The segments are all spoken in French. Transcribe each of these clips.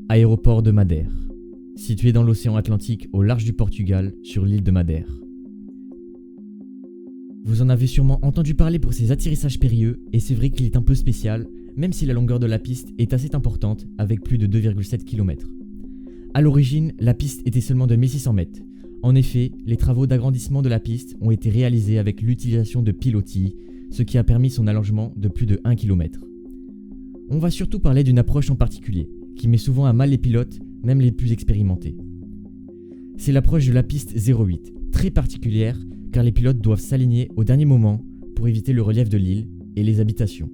Aéroport de Madère. Situé dans l'océan Atlantique au large du Portugal, sur l'île de Madère. Vous en avez sûrement entendu parler pour ses atterrissages périlleux, et c'est vrai qu'il est un peu spécial, même si la longueur de la piste est assez importante, avec plus de 2,7 km. A l'origine, la piste était seulement de 1600 mètres. En effet, les travaux d'agrandissement de la piste ont été réalisés avec l'utilisation de pilotis, ce qui a permis son allongement de plus de 1 km. On va surtout parler d'une approche en particulier, qui met souvent à mal les pilotes, même les plus expérimentés. C'est l'approche de la piste 08, très particulière car les pilotes doivent s'aligner au dernier moment pour éviter le relief de l'île et les habitations.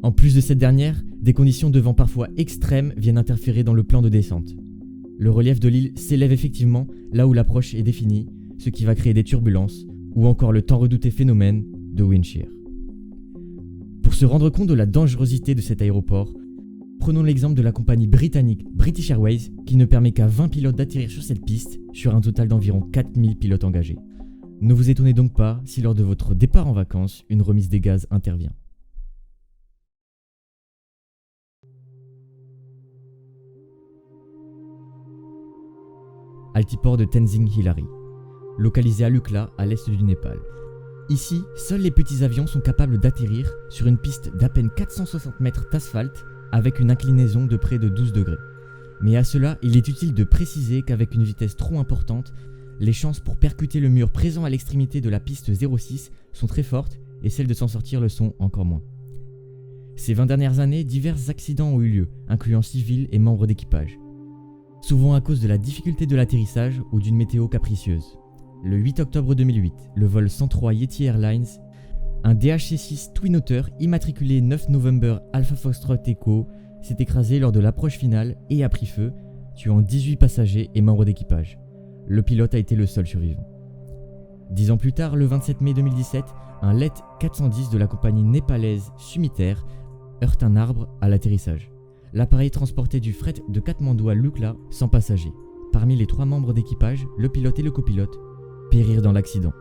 En plus de cette dernière, des conditions de vent parfois extrêmes viennent interférer dans le plan de descente. Le relief de l'île s'élève effectivement là où l'approche est définie, ce qui va créer des turbulences ou encore le tant redouté phénomène de wind shear. Pour se rendre compte de la dangerosité de cet aéroport, prenons l'exemple de la compagnie britannique British Airways qui ne permet qu'à 20 pilotes d'atterrir sur cette piste sur un total d'environ 4000 pilotes engagés. Ne vous étonnez donc pas si lors de votre départ en vacances, une remise des gaz intervient. Altiport de Tenzing Hillary, localisé à Lukla, à l'est du Népal. Ici, seuls les petits avions sont capables d'atterrir sur une piste d'à peine 460 mètres d'asphalte avec une inclinaison de près de 12 degrés. Mais à cela, il est utile de préciser qu'avec une vitesse trop importante, les chances pour percuter le mur présent à l'extrémité de la piste 06 sont très fortes et celles de s'en sortir le sont encore moins. Ces 20 dernières années, divers accidents ont eu lieu, incluant civils et membres d'équipage. Souvent à cause de la difficulté de l'atterrissage ou d'une météo capricieuse. Le 8 octobre 2008, le vol 103 Yeti Airlines, un DHC-6 Twin Otter immatriculé 9 November Alpha Foxtrot Echo s'est écrasé lors de l'approche finale et a pris feu, tuant 18 passagers et membres d'équipage. Le pilote a été le seul survivant. 10 ans plus tard, le 27 mai 2017, un Let 410 de la compagnie népalaise Sumiter heurte un arbre à l'atterrissage. L'appareil transportait du fret de Katmandou à Lukla sans passagers. Parmi les 3 membres d'équipage, le pilote et le copilote périrent dans l'accident.